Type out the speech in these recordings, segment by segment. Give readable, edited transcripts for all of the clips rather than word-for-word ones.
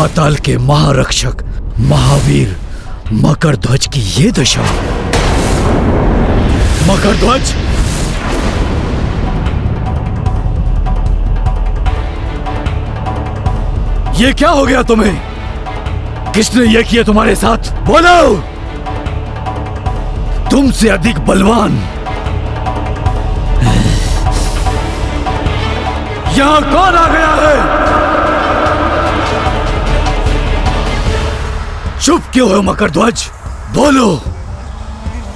पाताल के महारक्षक महावीर मकरध्वज की ये दशा। मकरध्वज, ये क्या हो गया तुम्हें? किसने ये किया तुम्हारे साथ? बोलो। तुमसे अधिक बलवान यहां कौन आ गया है? चुप क्यों हो मकरध्वज? बोलो,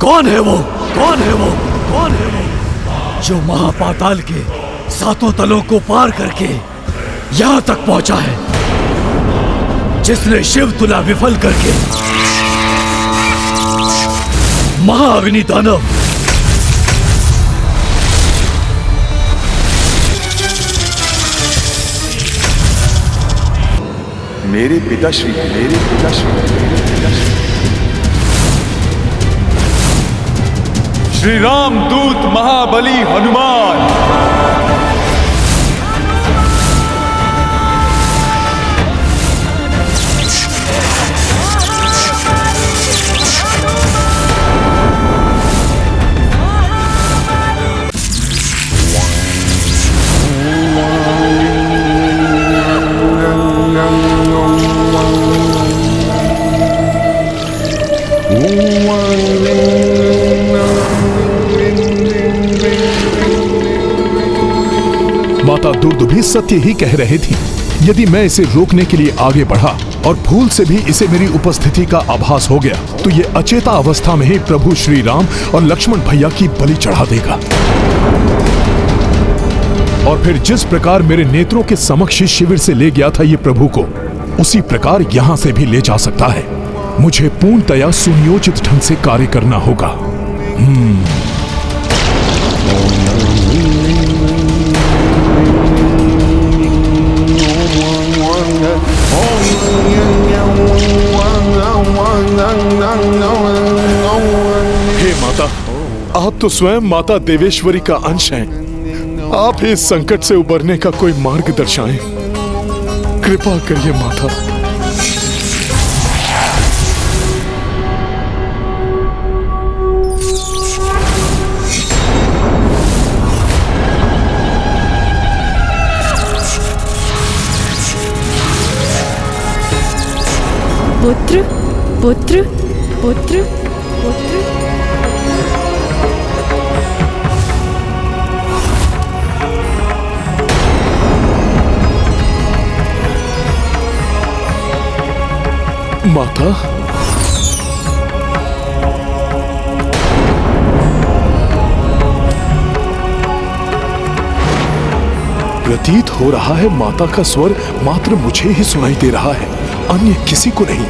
कौन है वो? कौन है वो? कौन है वो जो महापाताल के सातों तलों को पार करके यहां तक पहुंचा है? जिसने शिव तुला विफल करके महाअग्नि दानव मेरे पिताश्री श्री राम दूत महाबली हनुमान। माता दुर्दुभि सत्य ही कह रहे थी। यदि मैं इसे रोकने के लिए आगे बढ़ा और भूल से भी इसे मेरी उपस्थिति का आभास हो गया तो ये अचेता अवस्था में ही प्रभु श्री राम और लक्ष्मण भैया की बलि चढ़ा देगा। और फिर जिस प्रकार मेरे नेत्रों के समक्ष शिविर से ले गया था ये प्रभु को, उसी प्रकार यहां से भी ले जा सकता है। मुझे पूर्णतया सुनियोजित ढंग से कार्य करना होगा। हे माता, आप तो स्वयं माता देवेश्वरी का अंश हैं। आप ही इस संकट से उबरने का कोई मार्ग दर्शाएं। कृपा करिए माता। पुत्र पुत्र पुत्र पुत्र। माता, प्रतीत हो रहा है माता का स्वर मात्र मुझे ही सुनाई दे रहा है, अन्य किसी को नहीं।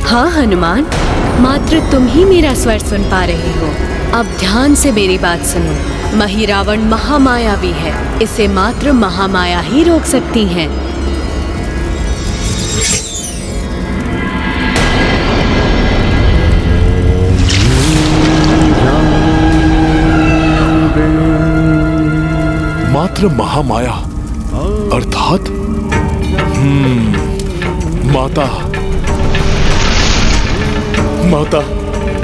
हाँ हनुमान, मात्र तुम ही मेरा स्वर सुन पा रहे हो। अब ध्यान से मेरी बात सुनो। महिरावण महामायावी है, इसे मात्र महामाया ही रोक सकती है। मात्र महामाया अर्थात माता,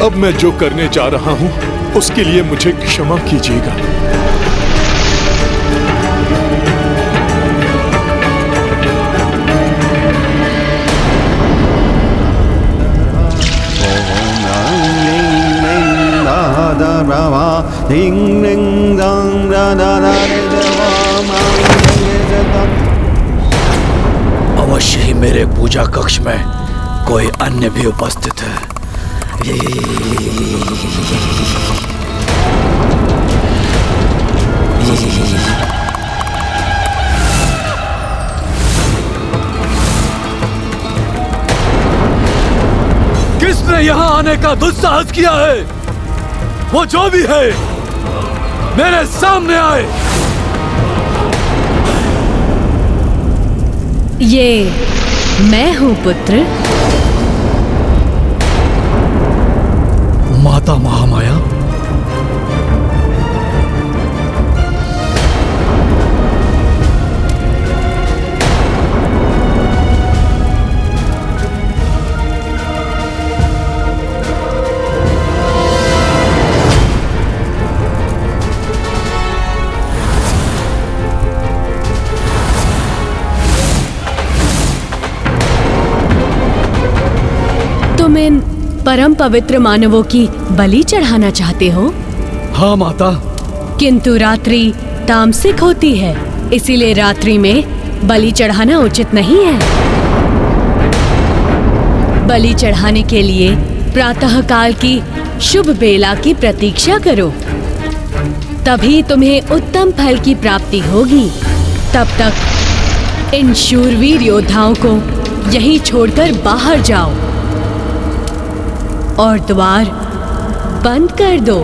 अब मैं जो करने जा रहा हूं उसके लिए मुझे क्षमा कीजिएगा। अवश्य ही मेरे पूजा कक्ष में कोई अन्य भी उपस्थित है। किसने यहाँ आने का दुस्साहस किया है? वो जो भी है मेरे सामने आए। ये मैं हूँ पुत्र। माता महामाया, तुम इन परम पवित्र मानवों की बलि चढ़ाना चाहते हो? हाँ माता। किंतु रात्रि तामसिक होती है, इसीलिए रात्रि में बलि चढ़ाना उचित नहीं है। बलि चढ़ाने के लिए प्रातःकाल की शुभ बेला की प्रतीक्षा करो, तभी तुम्हें उत्तम फल की प्राप्ति होगी। तब तक इन शूरवीर योद्धाओं को यहीं छोड़कर बाहर जाओ और द्वार बंद कर दो।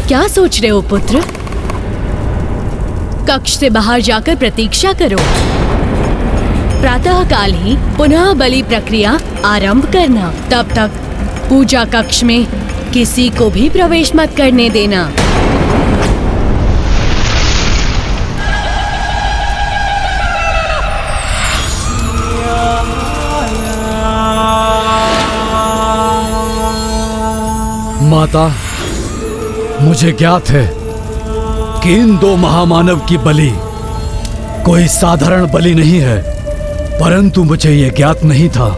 क्या सोच रहे हो पुत्र? कक्ष से बाहर जाकर प्रतीक्षा करो। प्रातःकाल ही पुनः बलि प्रक्रिया आरंभ करना। तब तक पूजा कक्ष में किसी को भी प्रवेश मत करने देना। माता, मुझे ज्ञात है कि इन दो महामानव की बलि कोई साधारण बलि नहीं है, परंतु मुझे यह ज्ञात नहीं था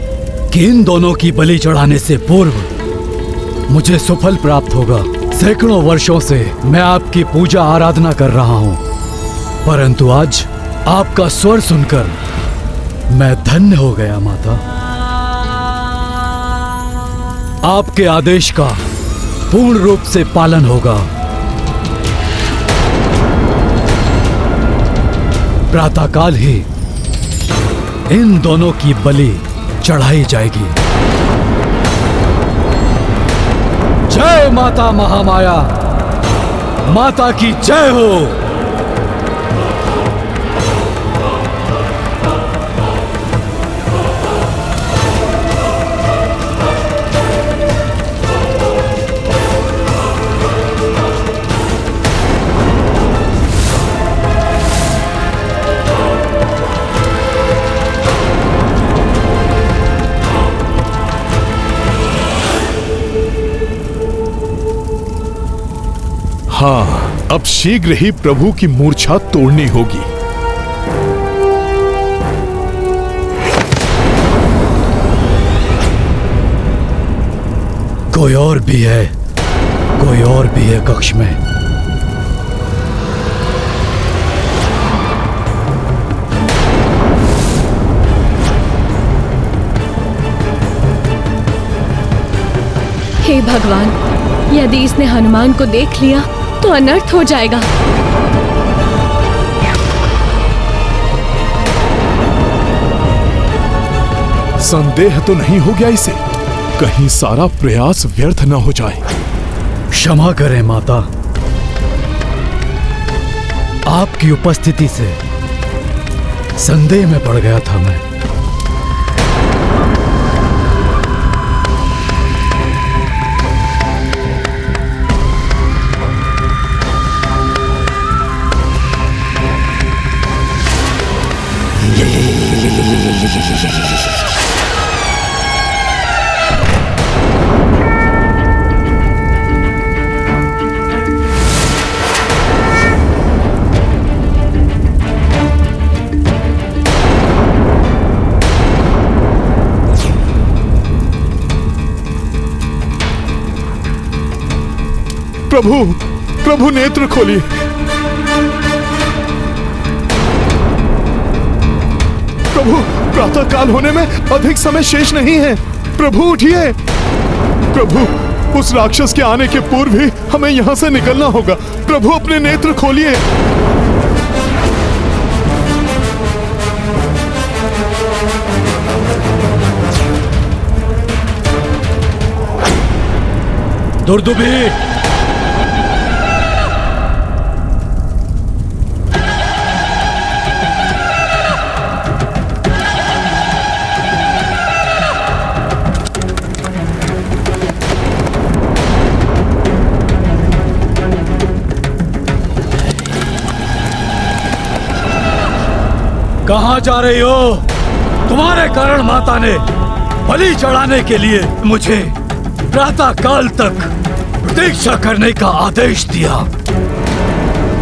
कि इन दोनों की बलि चढ़ाने से पूर्व मुझे सुफल प्राप्त होगा। सैकड़ों वर्षों से मैं आपकी पूजा आराधना कर रहा हूं, परंतु आज आपका स्वर सुनकर मैं धन्य हो गया। माता, आपके आदेश का पूर्ण रूप से पालन होगा। प्रातःकाल ही इन दोनों की बलि चढ़ाई जाएगी। जय माता महामाया, माता की जय हो। हाँ, अब शीघ्र ही प्रभु की मूर्छा तोड़नी होगी। कोई और भी है, कोई और भी है कक्ष में। हे भगवान, यदि इसने हनुमान को देख लिया तो अनर्थ हो जाएगा। संदेह तो नहीं हो गया इसे? कहीं सारा प्रयास व्यर्थ न हो जाए। क्षमा करें माता, आपकी उपस्थिति से संदेह में पड़ गया था मैं। प्रभु, प्रभु नेत्र खोलिए। प्रभु, प्रातःकाल होने में अधिक समय शेष नहीं है। प्रभु उठिए। प्रभु, उस राक्षस के आने के पूर्व ही हमें यहाँ से निकलना होगा। प्रभु, अपने नेत्र खोलिए। दुर्दुभी, कहां जा रही हो? तुम्हारे कारण माता ने बलि चढ़ाने के लिए मुझे प्रातः काल तक प्रतीक्षा करने का आदेश दिया।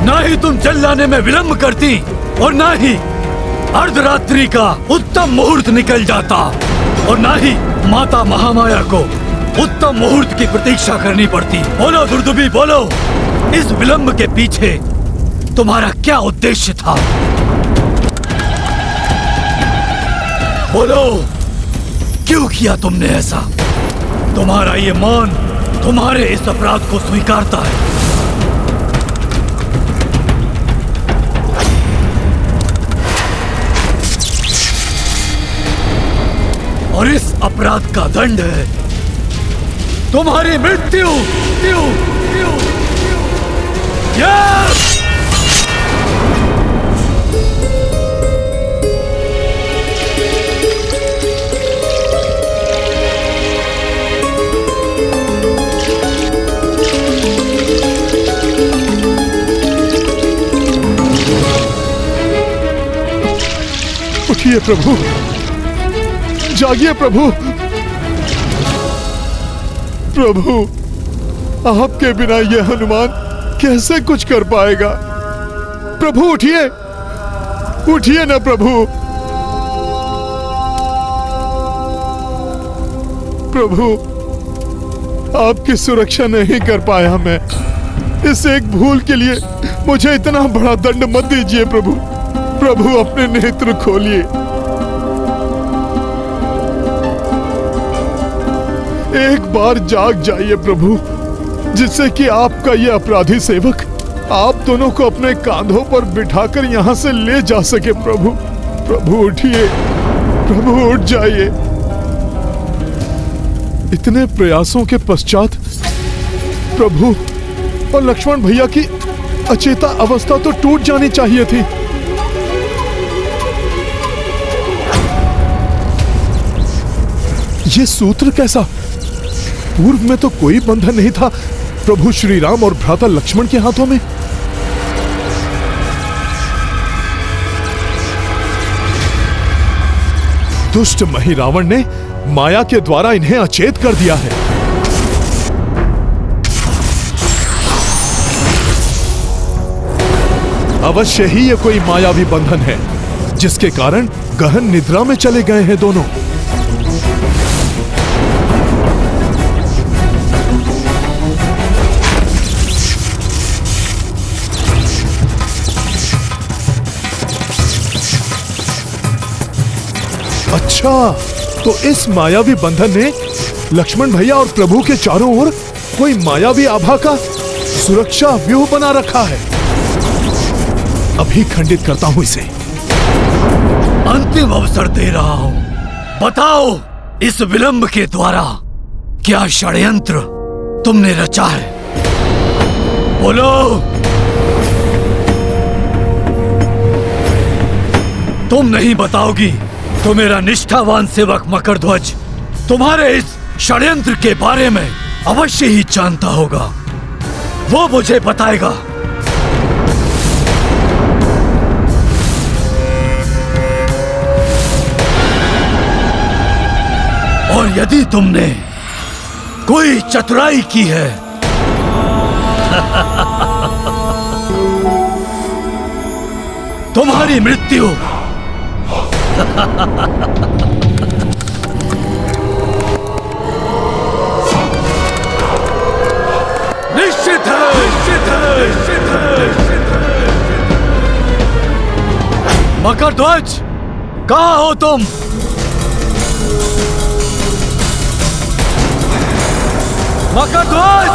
ना ही तुम चिल्लाने में विलंब करती और ना ही अर्धरात्रि का उत्तम मुहूर्त निकल जाता और ना ही माता महामाया को उत्तम मुहूर्त की प्रतीक्षा करनी पड़ती। बोलो दुर्दुभी, बोलो, इस विलंब के पीछे तुम्हारा क्या उद्देश्य था? बोलो, क्यों किया तुमने ऐसा? तुम्हारा ये मौन तुम्हारे इस अपराध को स्वीकारता है। और इस अपराध का दंड है तुम्हारी मृत्यु। उठिए प्रभु, जागिए प्रभु। प्रभु, आपके बिना यह हनुमान कैसे कुछ कर पाएगा? प्रभु उठिए, उठिए ना प्रभु। प्रभु, आपकी सुरक्षा नहीं कर पाया मैं। इस एक भूल के लिए मुझे इतना बड़ा दंड मत दीजिए प्रभु। प्रभु, अपने नेत्र खोलिए। एक बार जाग जाइए प्रभु, जिससे कि आपका ये अपराधी सेवक आप दोनों को अपने कांधों पर बिठाकर यहां से ले जा सके। प्रभु, प्रभु उठिए, प्रभु उठ जाइए। इतने प्रयासों के पश्चात प्रभु और लक्ष्मण भैया की अचेता अवस्था तो टूट जानी चाहिए थी। ये सूत्र कैसा? पूर्व में तो कोई बंधन नहीं था प्रभु श्री राम और भ्राता लक्ष्मण के हाथों में। दुष्ट महिरावण ने माया के द्वारा इन्हें अचेत कर दिया है। अवश्य ही ये कोई मायावी बंधन है, जिसके कारण गहन निद्रा में चले गए हैं दोनों। अच्छा, तो इस मायावी बंधन ने लक्ष्मण भैया और प्रभु के चारों ओर कोई मायावी आभा का सुरक्षा व्यूह बना रखा है। अभी खंडित करता हूं इसे। अंतिम अवसर दे रहा हूं। बताओ, इस विलंब के द्वारा क्या षड्यंत्र तुमने रचा है? बोलो। तुम नहीं बताओगी तो मेरा निष्ठावान सेवक मकरध्वज तुम्हारे इस षड्यंत्र के बारे में अवश्य ही जानता होगा। वो मुझे बताएगा। और यदि तुमने कोई चतुराई की है तुम्हारी मृत्यु निश्चित है, निश्चित है, निश्चित है। मकरध्वज, कहाँ हो तुम? मकरध्वज,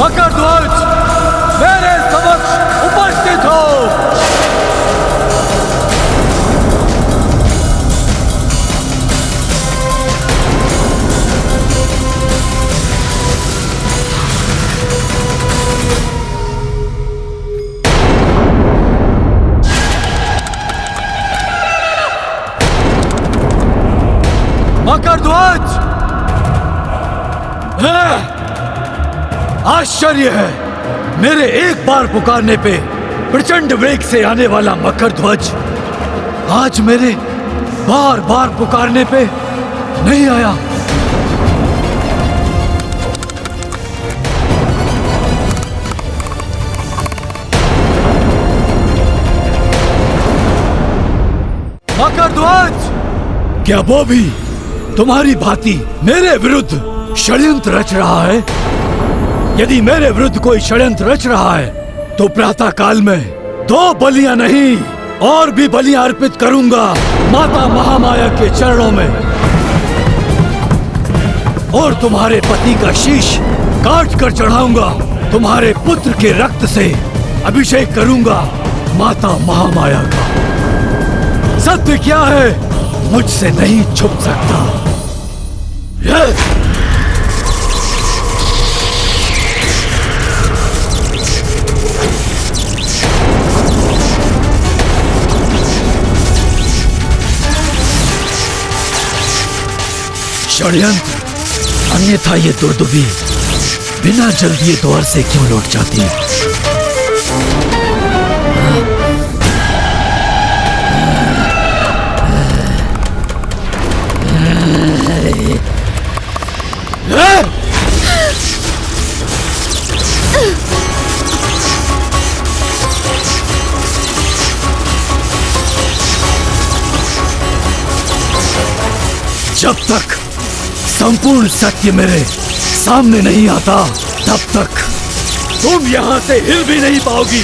मकरध्वज, मेरे समक्ष उपस्थित हो। मकरध्वज, आश्चर्य है, मेरे एक बार पुकारने पे प्रचंड वेग से आने वाला मकरध्वज आज मेरे बार बार पुकारने पे नहीं आया। ध्वज, क्या वो भी तुम्हारी भांति मेरे विरुद्ध षड्यंत्र रच रहा है? यदि मेरे विरुद्ध कोई षड्यंत्र रच रहा है तो प्रातः काल में 2 बलियां नहीं और भी बलियां अर्पित करूंगा माता महामाया के चरणों में, और तुम्हारे पति का शीश काट कर चढ़ाऊंगा। तुम्हारे पुत्र के रक्त से अभिषेक करूंगा माता महामाया का। सत्य क्या है मुझसे नहीं छुप सकता। षड्यंत्र, अन्यथा ये दुर्दुभी बिना जल दिए द्वार से क्यों लौट जाती है? जब तक संपूर्ण सत्य मेरे सामने नहीं आता तब तक तुम यहां से हिल भी नहीं पाओगी।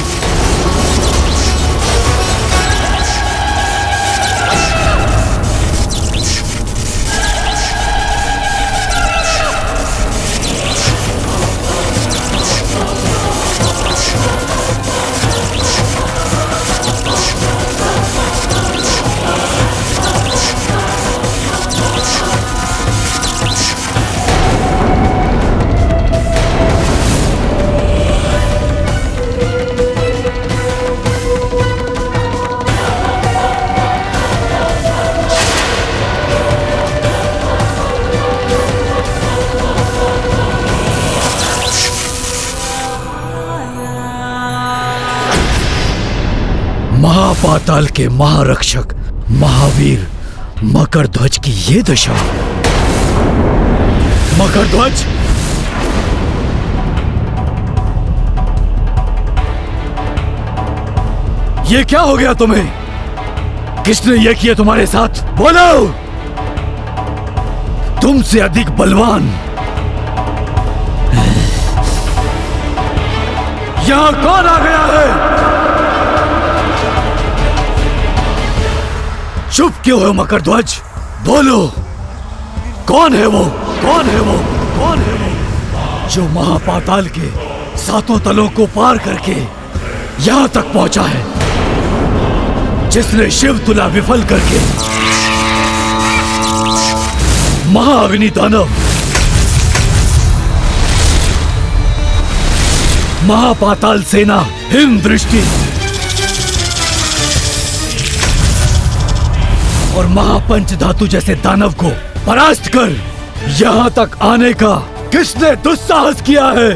महापाताल के महारक्षक महावीर मकरध्वज की ये दशा। मकरध्वज, ये क्या हो गया तुम्हें? किसने ये किया तुम्हारे साथ? बोलो। तुमसे अधिक बलवान यहां कौन आ गया है? चुप क्यों हो मकरध्वज? बोलो, कौन है वो? कौन है वो? कौन है वो जो महापाताल के 7 तलों को पार करके यहां तक पहुंचा है? जिसने शिव तुला विफल करके महाअग्नि दानव, महापाताल सेना हिम दृष्टि और महापंच धातु जैसे दानव को परास्त कर यहां तक आने का किसने दुस्साहस किया है?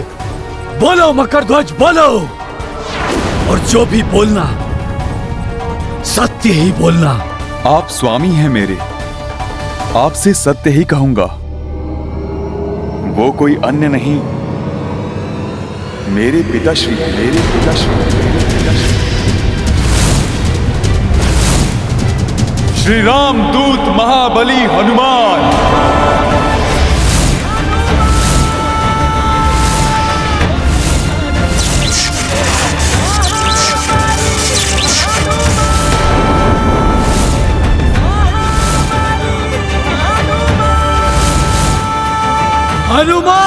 बोलो मकरध्वज, बोलो। और जो भी बोलना सत्य ही बोलना। आप स्वामी हैं मेरे, आपसे सत्य ही कहूंगा। वो कोई अन्य नहीं, मेरे पिताश्री, मेरे पिताश्री, मेरे पिताश्री श्री राम दूत महाबली हनुमान। हनुमान!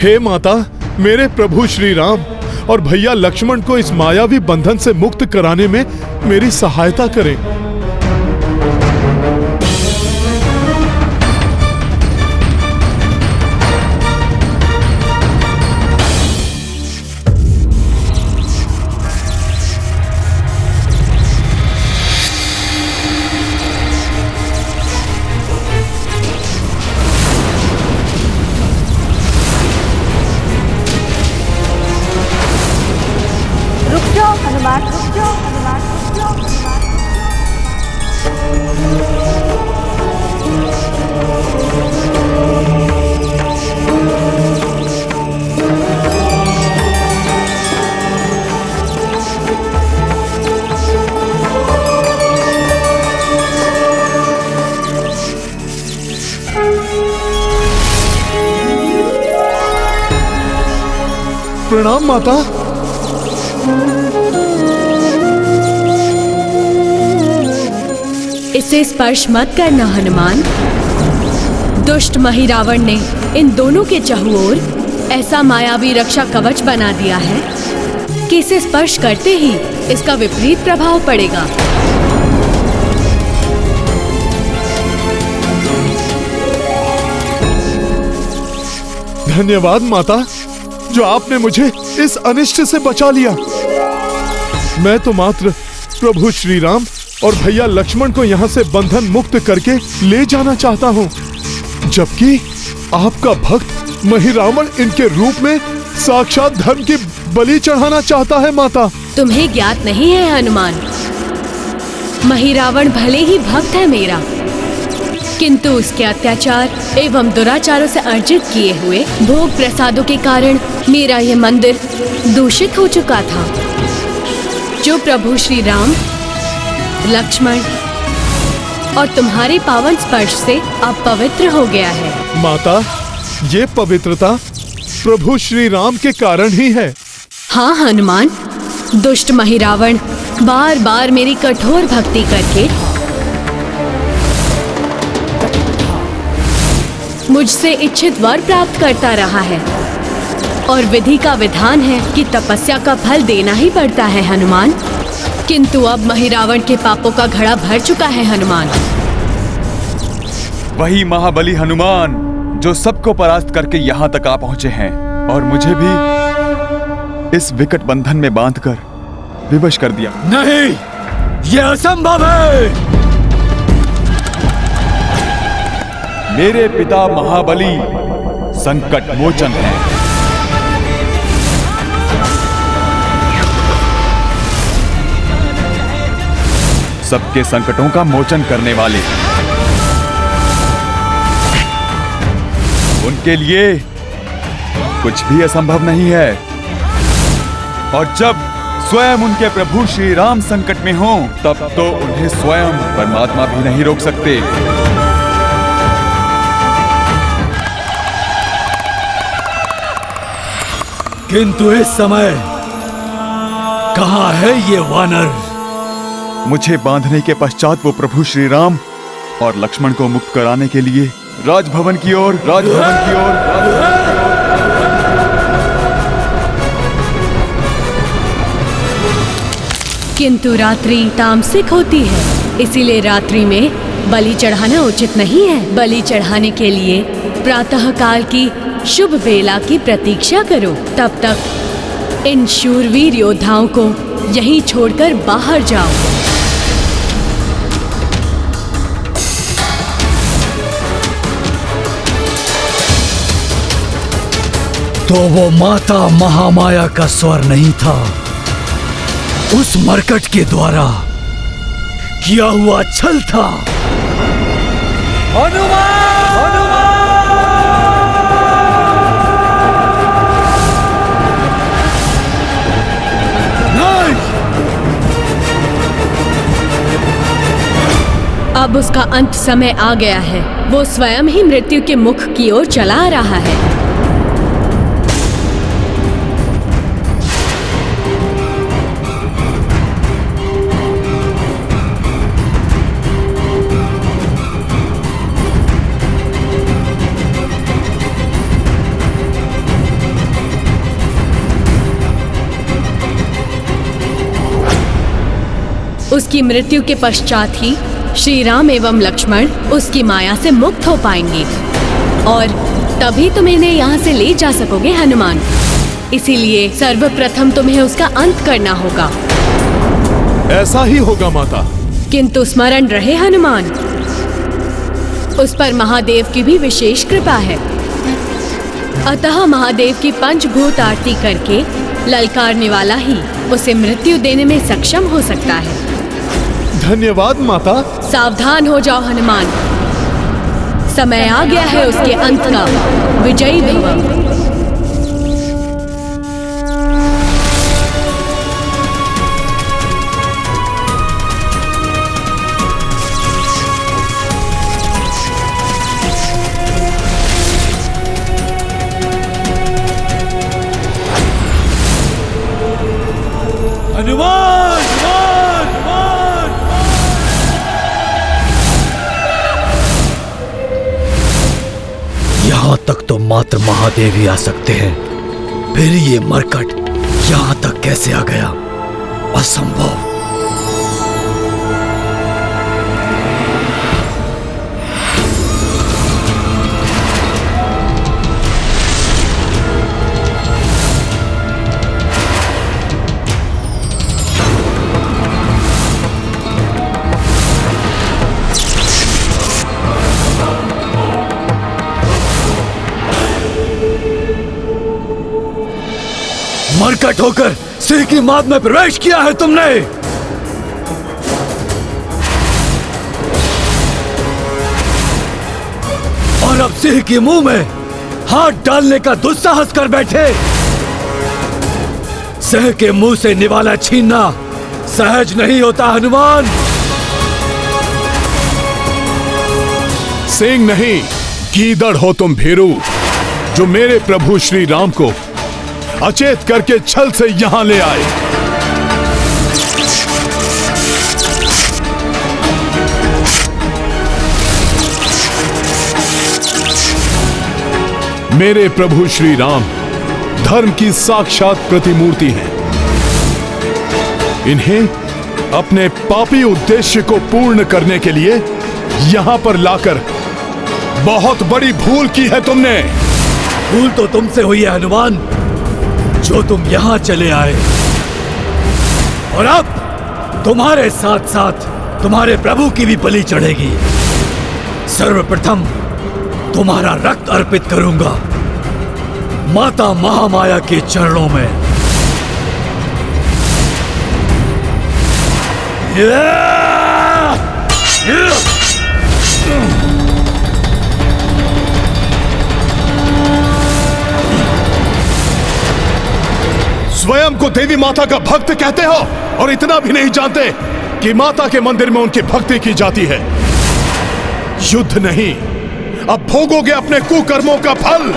हे माता, मेरे प्रभु श्री राम और भैया लक्ष्मण को इस मायावी बंधन से मुक्त कराने में मेरी सहायता करें। प्रणाम माता। इसे स्पर्श मत करना हनुमान। दुष्ट महिरावण ने इन दोनों के चहुओर ऐसा मायावी रक्षा कवच बना दिया है कि इसे स्पर्श करते ही इसका विपरीत प्रभाव पड़ेगा। धन्यवाद माता, जो आपने मुझे इस अनिष्ट से बचा लिया। मैं तो मात्र प्रभु श्री राम और भैया लक्ष्मण को यहाँ से बंधन मुक्त करके ले जाना चाहता हूँ, जबकि आपका भक्त महिरावण इनके रूप में साक्षात धर्म की बलि चढ़ाना चाहता है माता। तुम्हें ज्ञात नहीं है हनुमान, महिरावण भले ही भक्त है मेरा, किंतु उसके अत्याचार एवं दुराचारों से अर्जित किए हुए भोग प्रसादों के कारण मेरा यह मंदिर दूषित हो चुका था, जो प्रभु श्री राम, लक्ष्मण और तुम्हारे पावन स्पर्श से अब पवित्र हो गया है। माता, ये पवित्रता प्रभु श्री राम के कारण ही है। हाँ हनुमान, दुष्ट महिरावण बार बार मेरी कठोर भक्ति करके मुझसे इच्छित वर प्राप्त करता रहा है, और विधि का विधान है कि तपस्या का फल देना ही पड़ता है हनुमान। किंतु अब महिरावण के पापों का घड़ा भर चुका है हनुमान। वही महाबली हनुमान जो सबको परास्त करके यहाँ तक आ पहुंचे हैं और मुझे भी इस विकट बंधन में बांधकर विवश कर दिया। नहीं, यह असंभव है। मेरे पिता महाबली संकट मोचन हैं। सबके संकटों का मोचन करने वाले। उनके लिए कुछ भी असंभव नहीं है, और जब स्वयं उनके प्रभु श्री राम संकट में हों, तब तो उन्हें स्वयं परमात्मा भी नहीं रोक सकते। किंतु इस समय कहाँ है ये वानर? मुझे बांधने के पश्चात वो प्रभु श्री राम और लक्ष्मण को मुक्त कराने के लिए राजभवन की ओर किंतु रात्रि तामसिक होती है, इसीलिए रात्रि में बलि चढ़ाना उचित नहीं है। बलि चढ़ाने के लिए प्रातः काल की शुभ बेला की प्रतीक्षा करो। तब तक इन शूरवीर योद्धाओं को यहीं छोड़कर बाहर जाओ। तो वो माता महामाया का स्वर नहीं था, उस मरकट के द्वारा किया हुआ छल था। अब उसका अंत समय आ गया है। वो स्वयं ही मृत्यु के मुख की ओर चला आ रहा है। उसकी मृत्यु के पश्चात ही श्री राम एवं लक्ष्मण उसकी माया से मुक्त हो पाएंगे, और तभी तुम इन्हें यहाँ से ले जा सकोगे हनुमान। इसीलिए सर्वप्रथम तुम्हें उसका अंत करना होगा। ऐसा ही होगा माता। किंतु स्मरण रहे हनुमान, उस पर महादेव की भी विशेष कृपा है। अतः महादेव की पंचभूत आरती करके ललकारने वाला ही उसे मृत्यु देने में सक्षम हो सकता है। धन्यवाद माता। सावधान हो जाओ हनुमान, समय आ गया है उसके अंत का। विजयी भव। तक तो मात्र महादेव ही आ सकते हैं। फिर ये मरकट यहाँ तक कैसे आ गया? असंभव। मरकट होकर सिंह की माद में प्रवेश किया है तुमने। और अब सिंह के मुंह में हाथ डालने का दुस्साहस कर बैठे। सिंह के मुंह से निवाला छीनना सहज नहीं होता हनुमान। सिंह नहीं, गीदड़ हो तुम भीरू, जो मेरे प्रभु श्री राम को अचेत करके छल से यहां ले आए। मेरे प्रभु श्री राम धर्म की साक्षात प्रतिमूर्ति हैं। इन्हें अपने पापी उद्देश्य को पूर्ण करने के लिए यहां पर लाकर बहुत बड़ी भूल की है तुमने। भूल तो तुमसे हुई है हनुमान, जो तुम यहां चले आए। और अब तुम्हारे साथ साथ तुम्हारे प्रभु की भी बलि चढ़ेगी। सर्वप्रथम तुम्हारा रक्त अर्पित करूंगा माता महामाया के चरणों में। स्वयं को देवी माता का भक्त कहते हो और इतना भी नहीं जानते कि माता के मंदिर में उनकी भक्ति की जाती है। युद्ध नहीं, अब भोगोगे अपने कुकर्मों का फल।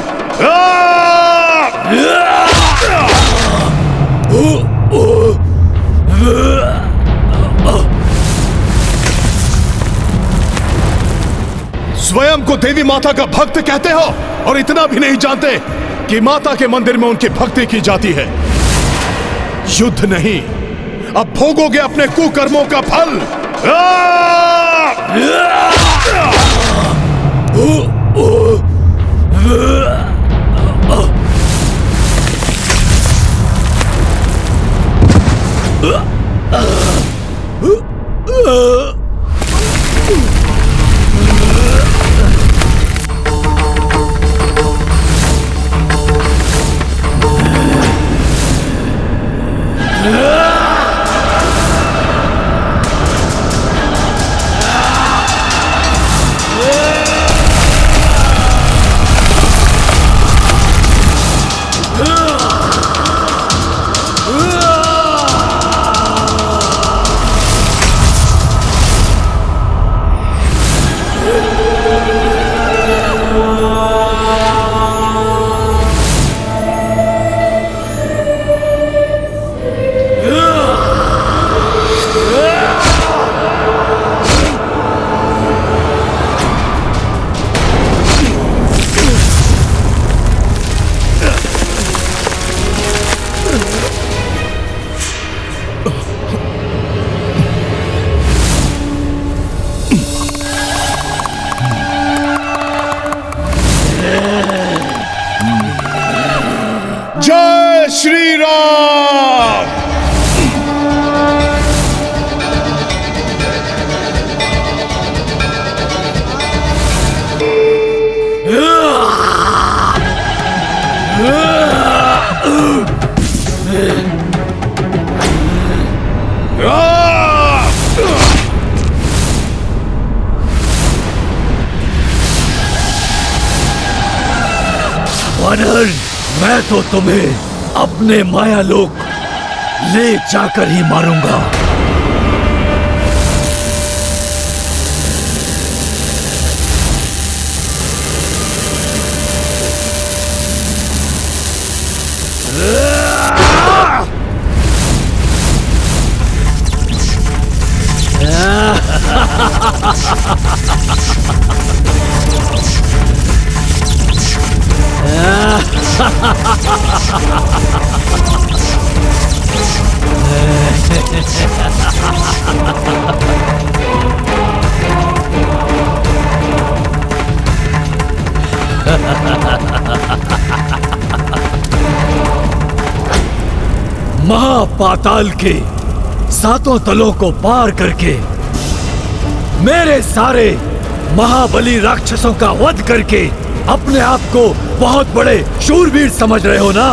स्वयं को देवी माता का भक्त कहते हो और इतना भी नहीं जानते कि माता के मंदिर में उनकी भक्ति की जाती है। युद्ध नहीं, अब भोगोगे अपने कुकर्मों का फल। जय श्री राम। वानर, मैं तो तुम्हें अपने माया लोक ले जाकर ही मारूंगा। महापाताल के सातों तलों को पार करके मेरे सारे महाबली राक्षसों का वध करके अपने आप को बहुत बड़े शूरवीर समझ रहे हो ना?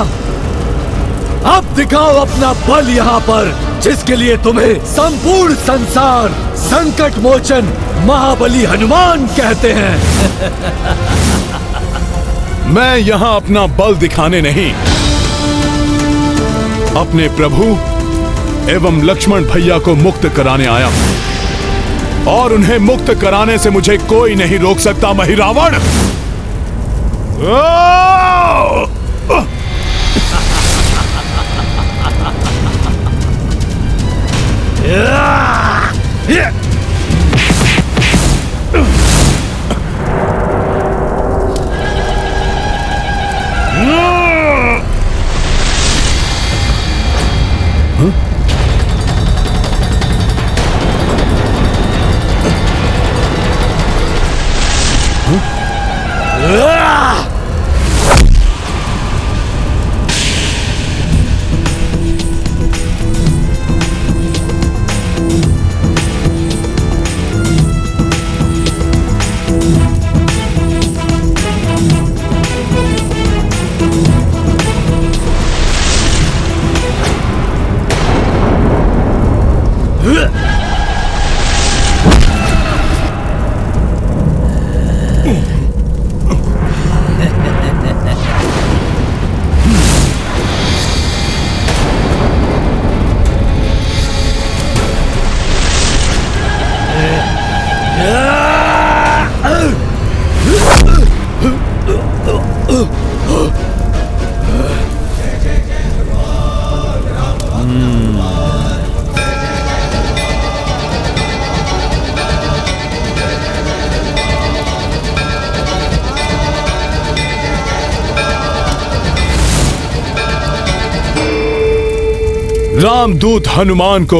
अब दिखाओ अपना बल यहाँ पर, जिसके लिए तुम्हें संपूर्ण संसार संकट मोचन महाबली हनुमान कहते हैं। मैं यहाँ अपना बल दिखाने नहीं, अपने प्रभु एवं लक्ष्मण भैया को मुक्त कराने आया हूं, और उन्हें मुक्त कराने से मुझे कोई नहीं रोक सकता। महिरावण! रामदूत हनुमान को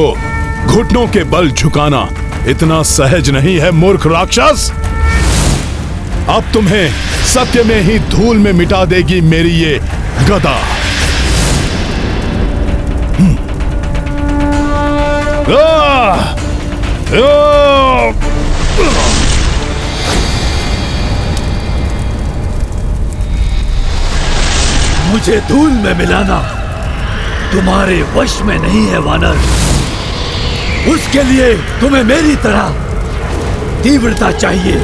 घुटनों के बल झुकाना इतना सहज नहीं है, मूर्ख राक्षस। अब तुम्हें सत्य में ही धूल में मिटा देगी मेरी ये गदा। मुझे धूल में मिलाना तुम्हारे वश में नहीं है वानर। उसके लिए तुम्हें मेरी तरह तीव्रता चाहिए।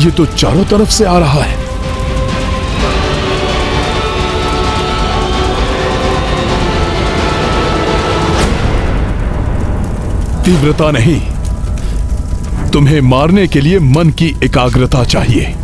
ये तो चारों तरफ से आ रहा है। तीव्रता नहीं, तुम्हें मारने के लिए मन की एकाग्रता चाहिए।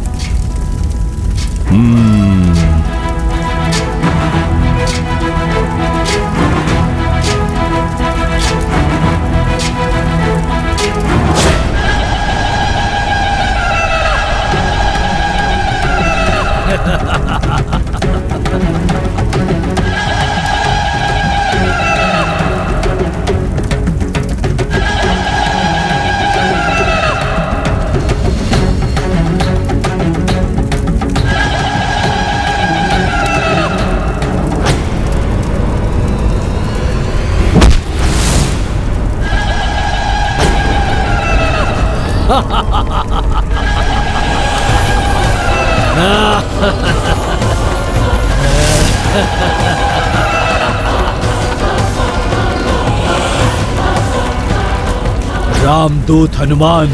रामदूत हनुमान,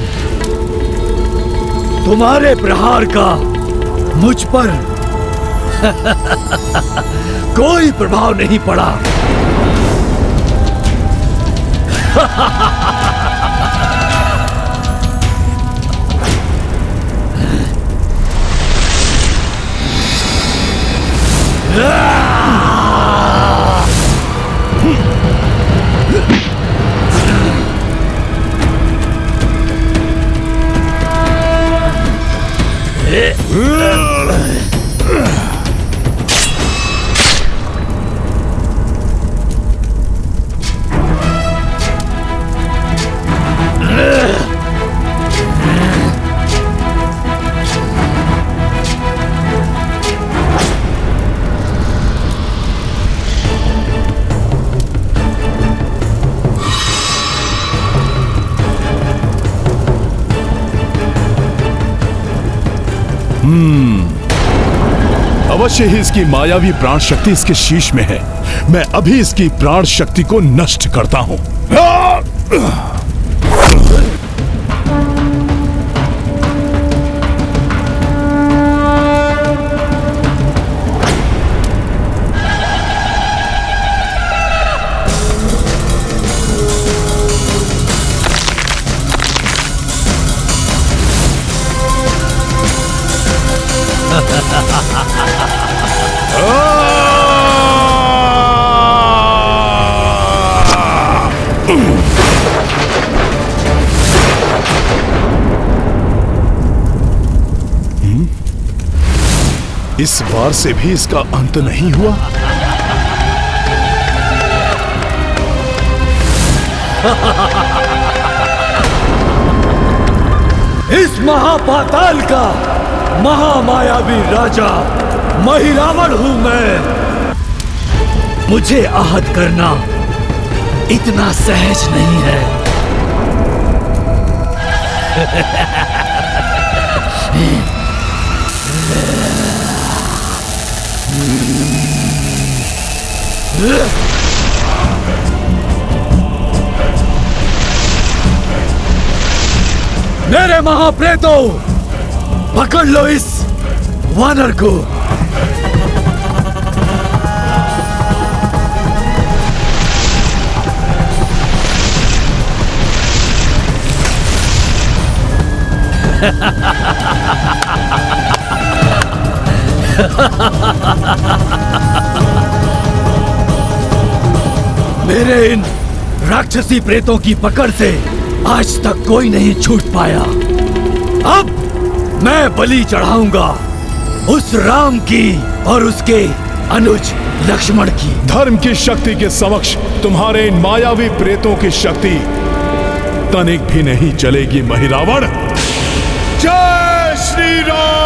तुम्हारे प्रहार का मुझ पर कोई प्रभाव नहीं पड़ा। अवश्य ही इसकी मायावी प्राण शक्ति इसके शीश में है। मैं अभी इसकी प्राण शक्ति को नष्ट करता हूं। इस बार से भी इसका अंत नहीं हुआ। इस महापाताल का महामायावी राजा महिरावण हूं मैं। मुझे आहत करना इतना सहज नहीं है। मेरे महाप्रेतों, पकड़ लो इस वानर को। मेरे इन राक्षसी प्रेतों की पकड़ से आज तक कोई नहीं छूट पाया। अब मैं बलि चढ़ाऊंगा उस राम की और उसके अनुज लक्ष्मण की। धर्म की शक्ति के समक्ष तुम्हारे इन मायावी प्रेतों की शक्ति तनिक भी नहीं चलेगी महिरावण। जय श्री राम।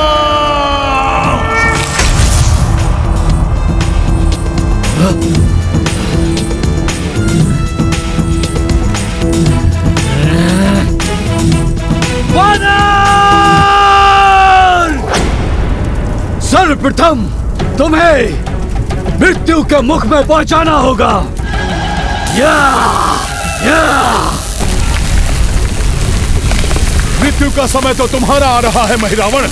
सर्वप्रथम तुम्हें मृत्यु के मुख में पहुंचाना होगा। या, या। मृत्यु का समय तो तुम्हारा आ रहा है महिरावण।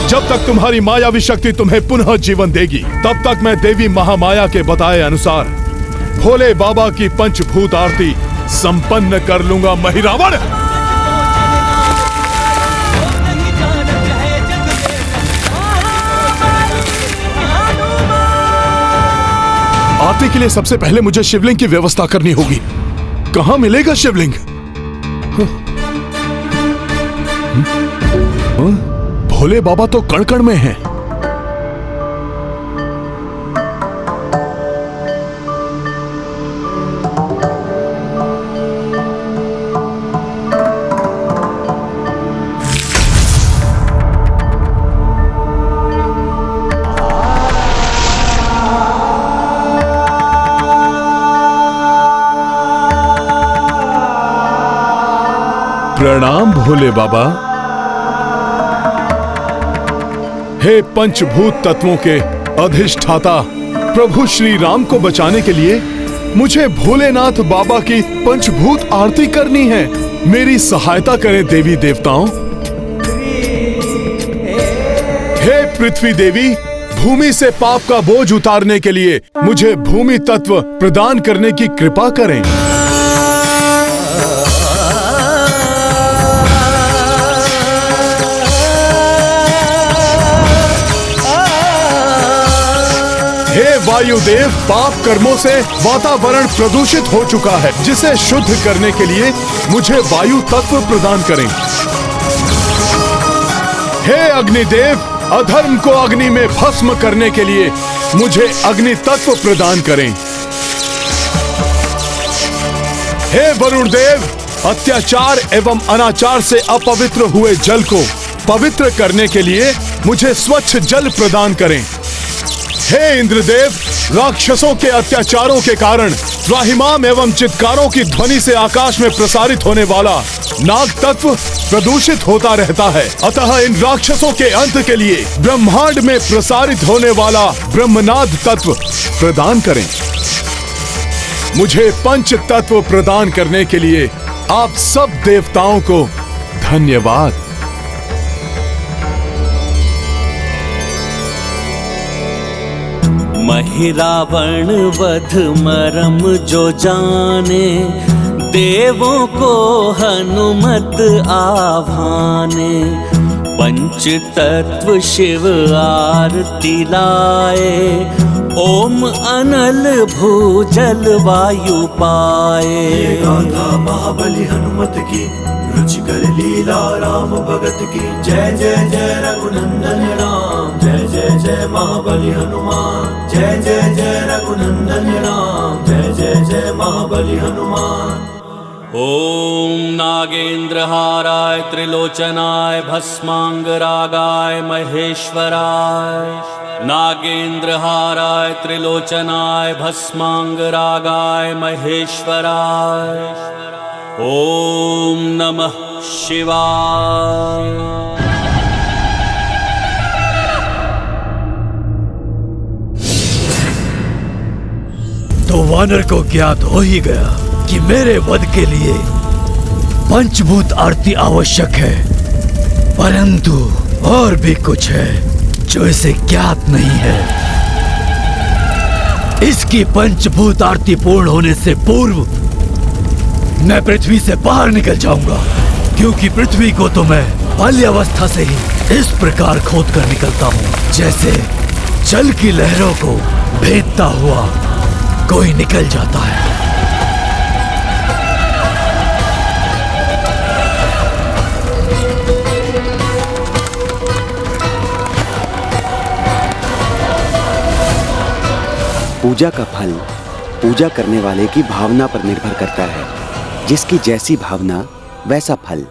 जब तक तुम्हारी मायावी शक्ति तुम्हें पुनः जीवन देगी, तब तक मैं देवी महामाया के बताए अनुसार भोले बाबा की पंचभूत आरती संपन्न कर लूंगा महिरावण। आरती के लिए सबसे पहले मुझे शिवलिंग की व्यवस्था करनी होगी। कहां मिलेगा शिवलिंग? भोले बाबा तो कण कण में हैं। प्रणाम भोले बाबा। हे पंचभूत तत्वों के अधिष्ठाता, प्रभु श्री राम को बचाने के लिए मुझे भोलेनाथ बाबा की पंचभूत आरती करनी है। मेरी सहायता करें देवी देवताओं। हे पृथ्वी देवी, भूमि से पाप का बोझ उतारने के लिए मुझे भूमि तत्व प्रदान करने की कृपा करें। हे वायुदेव, पाप कर्मों से वातावरण प्रदूषित हो चुका है, जिसे शुद्ध करने के लिए मुझे वायु तत्व प्रदान करें। हे अग्निदेव, अधर्म को अग्नि में भस्म करने के लिए मुझे अग्नि तत्व प्रदान करें। हे वरुण देव, अत्याचार एवं अनाचार से अपवित्र हुए जल को पवित्र करने के लिए मुझे स्वच्छ जल प्रदान करें। हे इंद्रदेव, राक्षसों के अत्याचारों के कारण त्राहिमाम एवं चित्कारों की ध्वनि से आकाश में प्रसारित होने वाला नाग तत्व प्रदूषित होता रहता है। अतः इन राक्षसों के अंत के लिए ब्रह्मांड में प्रसारित होने वाला ब्रह्मनाद तत्व प्रदान करें। मुझे पंच तत्व प्रदान करने के लिए आप सब देवताओं को धन्यवाद। महिरावण वध मरम जो जाने, देवों को हनुमत आभाने। पंच तत्व शिव आरती लाए, ओम अनल भूजल वायु पाए। गाथा महाबली हनुमत की, रुचिकर लीला राम भगत की। जय जय जय रघुनंदन राम, जय जय जय महाबली हनुमान। जय जय जय रघुनंदन राम, जय जय जय महाबली हनुमान। ओम नागेंद्रहाराय त्रिलोचनाय भस्मांगरागाय महेश्वराय। नागेंद्रहाराय त्रिलोचनाय भस्मांगरागाय महेश्वराय। ओम नमः शिवाय। तो वानर को ज्ञात हो ही गया कि मेरे वध के लिए पंचभूत आरती आवश्यक है, परंतु और भी कुछ है जो इसे ज्ञात नहीं है। इसकी पंचभूत आरती पूर्ण होने से पूर्व मैं पृथ्वी से बाहर निकल जाऊंगा, क्योंकि पृथ्वी को तो मैं बाल्यावस्था से ही इस प्रकार खोद कर निकलता हूँ, जैसे जल की लहरों को भेदता हुआ कोई निकल जाता है। पूजा का फल पूजा करने वाले की भावना पर निर्भर करता है। जिसकी जैसी भावना वैसा फल।